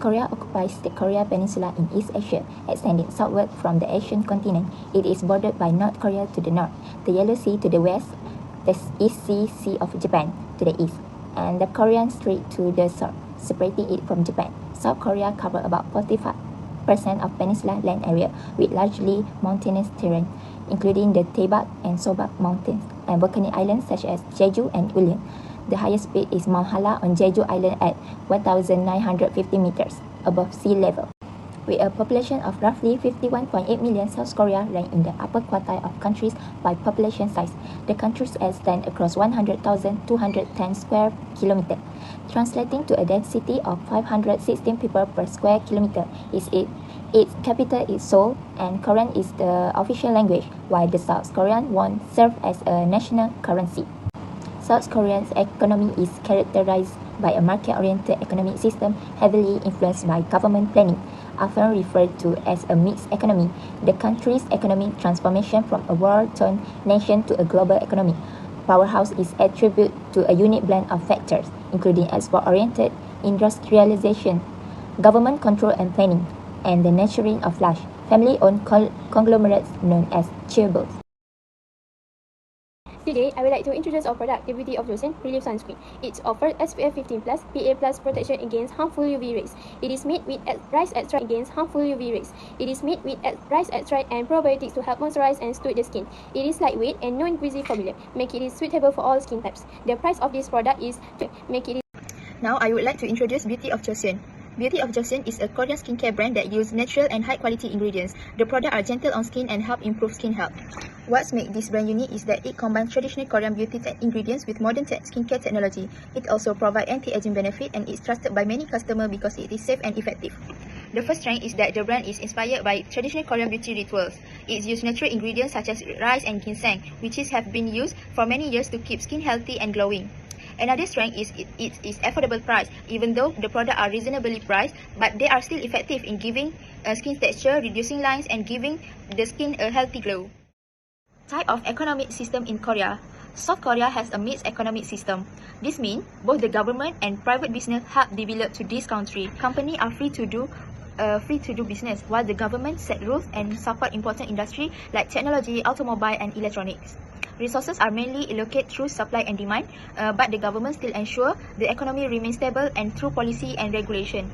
Korea occupies the Korea Peninsula in East Asia, extending southward from the Asian continent. It is bordered by North Korea to the north, the Yellow Sea to the west, the East Sea of Japan to the east, and the Korean Strait to the south, separating it from Japan. South Korea covers about 45% of peninsula land area with largely mountainous terrain, including the Taebaek and Sobaek mountains, and volcanic islands such as Jeju and Ulian. The highest peak is Mount Hala on Jeju Island at 1,950 meters above sea level. With a population of roughly 51.8 million, South Korea ranks in the upper quartile of countries by population size. The country extends across 100,210 square kilometers, translating to a density of 516 people per square kilometer. Its capital is Seoul, and Korean is the official language, while the South Korean won serves as a national currency. South Korea's economy is characterized by a market-oriented economic system heavily influenced by government planning, often referred to as a mixed economy. The country's economic transformation from a war-torn nation to a global economy powerhouse is attributed to a unique blend of factors, including export-oriented industrialization, government control and planning, and the nurturing of large, family-owned conglomerates known as chaebols. Today, I would like to introduce our product, the Beauty of Joseon Relief Sunscreen. It offers SPF 15+, PA+ protection against harmful UV rays. It is made with rice extract against harmful UV rays. It is made with rice extract and probiotics to help moisturize and soothe the skin. It is lightweight and non-greasy formula, making it suitable for all skin types. The price of this product is Now, I would like to introduce Beauty of Joseon. Beauty of Joseon is a Korean skincare brand that uses natural and high-quality ingredients. The products are gentle on skin and help improve skin health. What makes this brand unique is that it combines traditional Korean beauty ingredients with modern skincare technology. It also provides anti-aging benefit and is trusted by many customers because it is safe and effective. The first strength is that the brand is inspired by traditional Korean beauty rituals. It uses natural ingredients such as rice and ginseng, which have been used for many years to keep skin healthy and glowing. Another strength is its affordable price. Even though the products are reasonably priced, but they are still effective in giving skin texture, reducing lines, and giving the skin a healthy glow. Type of economic system in Korea. South Korea has a mixed economic system. This means both the government and private business help develop to this country. Companies are free to do business, while the government set rules and support important industries like technology, automobile, and electronics. Resources are mainly allocated through supply and demand, but the government still ensures the economy remains stable and through policy and regulation.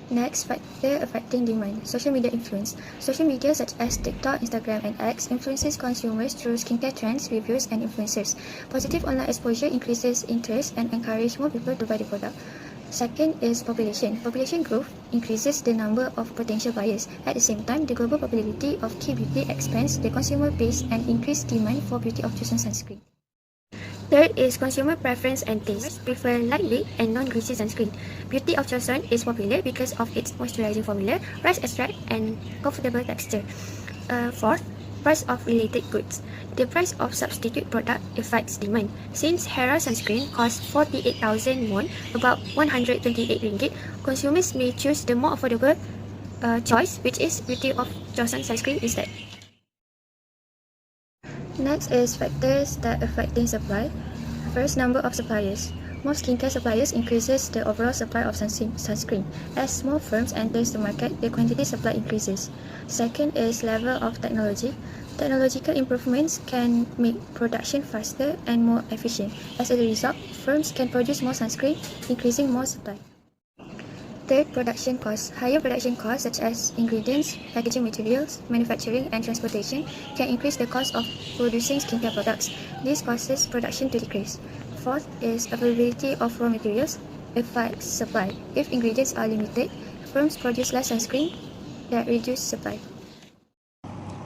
Next, factor affecting demand. Social media influence. Social media such as TikTok, Instagram, and X influences consumers through skincare trends, reviews, and influencers. Positive online exposure increases interest and encourages more people to buy the product. Second is population. Population growth increases the number of potential buyers. At the same time, the global popularity of key beauty expands the consumer base and increases demand for Beauty of Joseon sunscreen. Third is consumer preference and taste. Prefer lightweight and non-greasy sunscreen. Beauty of Joseon is popular because of its moisturizing formula, rice extract, and comfortable texture. Fourth, price of related goods. The price of substitute product affects demand. Since Hera sunscreen costs 48,000 won, about 128 ringgit, consumers may choose the more affordable choice, which is Beauty of Joseon sunscreen instead. Next is factors that affecting supply. First, number of suppliers. More skincare suppliers increases the overall supply of sunscreen. As more firms enters the market, the quantity supply increases. Second is level of technology. Technological improvements can make production faster and more efficient. As a result, firms can produce more sunscreen, increasing more supply. Third, production costs. Higher production costs such as ingredients, packaging materials, manufacturing, and transportation can increase the cost of producing skincare products. This causes production to decrease. Fourth is availability of raw materials affects supply. If ingredients are limited, firms produce less sunscreen that reduce supply.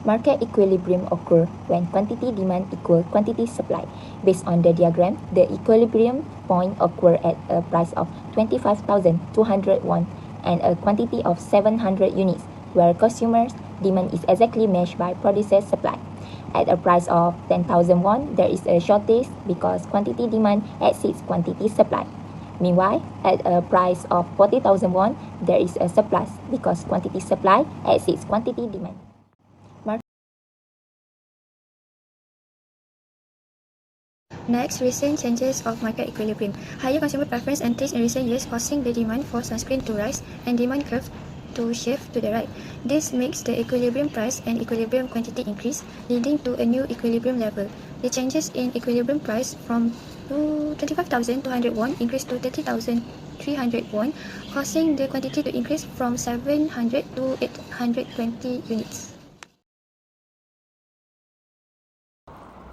Market equilibrium occurs when quantity demand equals quantity supply. Based on the diagram, the equilibrium point occurs at a price of 25,200 won and a quantity of 700 units, where consumers' demand is exactly matched by producers' supply. At a price of 10,000 won, there is a shortage because quantity demand exceeds quantity supply. Meanwhile, at a price of 40,000 won, there is a surplus because quantity supply exceeds quantity demand. Next, recent changes of market equilibrium. Higher consumer preference enters in recent years, causing the demand for sunscreen to rise and demand curve to shift to the right. This makes the equilibrium price and equilibrium quantity increase, leading to a new equilibrium level. The changes in equilibrium price from 25,200 won increased to 30,300 won, causing the quantity to increase from 700 to 820 units.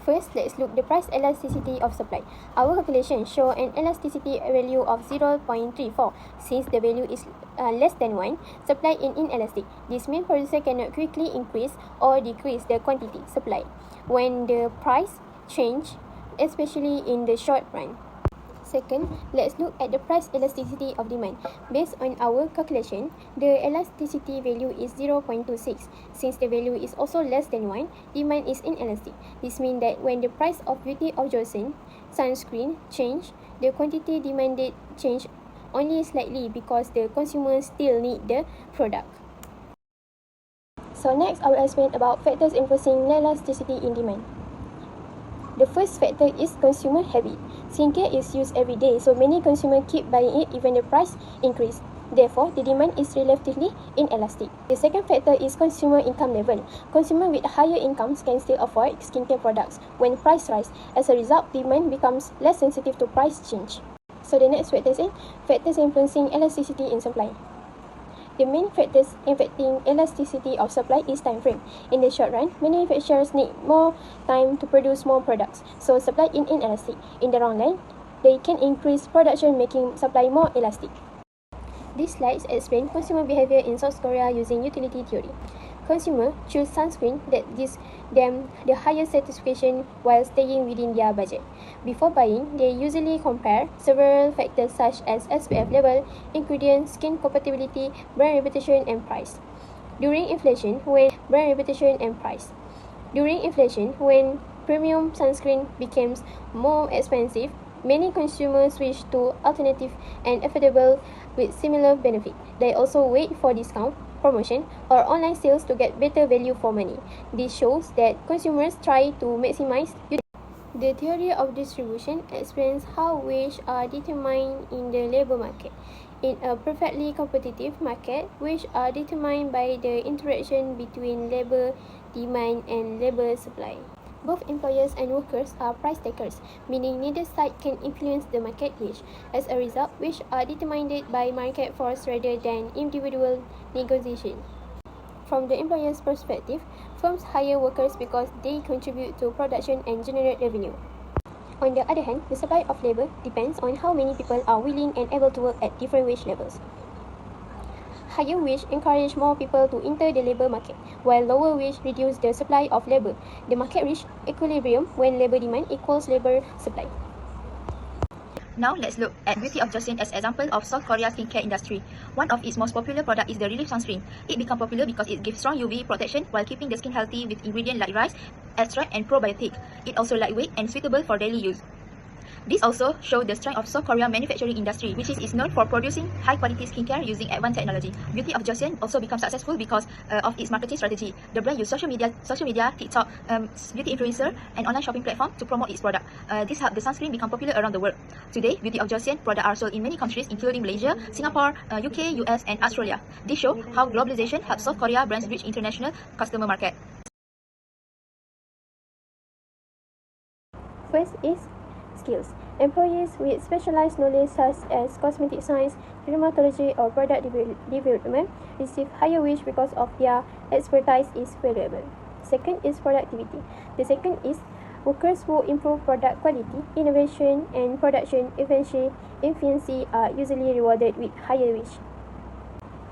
First, let's look the price elasticity of supply. Our calculations show an elasticity value of 0.34. Since the value is less than 1, supply is inelastic. This means producer cannot quickly increase or decrease the quantity supplied when the price change, especially in the short run. Second, let's look at the price elasticity of demand. Based on our calculation, the elasticity value is 0.26. Since the value is also less than 1, demand is inelastic. This means that when the price of Beauty of Joseon sunscreen change, the quantity demanded change only slightly because the consumers still need the product. So next, I will explain about factors influencing elasticity in demand. The first factor is consumer habit. Skincare is used every day, so many consumers keep buying it even the price increase. Therefore, the demand is relatively inelastic. The second factor is consumer income level. Consumers with higher incomes can still afford skincare products when price rise. As a result, demand becomes less sensitive to price change. So the next factor is factors influencing elasticity in supply. The main factors affecting elasticity of supply is time frame. In the short run, manufacturers need more time to produce more products, so supply is inelastic. In the long run, they can increase production, making supply more elastic. These slides explain consumer behavior in South Korea using utility theory. Consumers choose sunscreen that gives them the highest satisfaction while staying within their budget. Before buying, they usually compare several factors such as SPF level, ingredients, skin compatibility, brand reputation, and price. During inflation, when premium sunscreen becomes more expensive, many consumers switch to alternative and affordable with similar benefit. They also wait for discount, promotion, or online sales to get better value for money. This shows that consumers try to maximize utility. The theory of distribution explains how wages are determined in the labor market. In a perfectly competitive market, wages are determined by the interaction between labor demand and labor supply. Both employers and workers are price takers, meaning neither side can influence the market wage. As a result, wages are determined by market force rather than individual negotiation. From the employer's perspective, firms hire workers because they contribute to production and generate revenue. On the other hand, the supply of labor depends on how many people are willing and able to work at different wage levels. Higher wage encourage more people to enter the labor market, while lower wage reduce the supply of labor. The market reach equilibrium when labor demand equals labor supply. Now let's look at Beauty of Joseon as example of South Korea's skincare industry. One of its most popular product is the Relief Sunscreen. It became popular because it gives strong UV protection while keeping the skin healthy with ingredients like rice, extract, and probiotic. It also lightweight and suitable for daily use. This also shows the strength of South Korea manufacturing industry, which is known for producing high-quality skincare using advanced technology. Beauty of Joseon also became successful because of its marketing strategy. The brand used social media, TikTok, beauty influencer, and online shopping platform to promote its product. This helped the sunscreen become popular around the world. Today, Beauty of Joseon products are sold in many countries, including Malaysia, Singapore, UK, US, and Australia. This shows how globalization helps South Korea brands reach international customer market. First is skills. Employees with specialized knowledge such as cosmetic science, dermatology, or product development receive higher wage because of their expertise is valuable. Second is productivity. The second is workers who improve product quality, innovation, and production efficiency are usually rewarded with higher wage.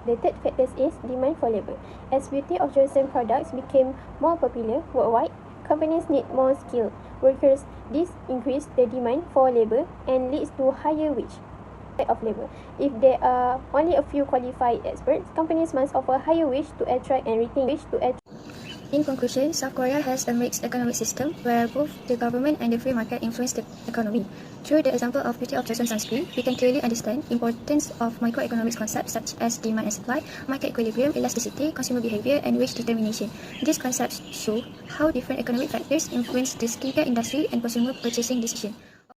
The third factor is demand for labor. As Beauty of Joseon products became more popular worldwide, companies need more skilled workers. This increases the demand for labor and leads to higher wage of labor. If there are only a few qualified experts, companies must offer higher wage to attract and retain. In conclusion, South Korea has a mixed economic system where both the government and the free market influence the economy. Through the example of Beauty of Joseon Sunscreen, we can clearly understand the importance of microeconomics concepts such as demand and supply, market equilibrium, elasticity, consumer behavior, and wage determination. These concepts show how different economic factors influence the skincare industry and consumer purchasing decisions.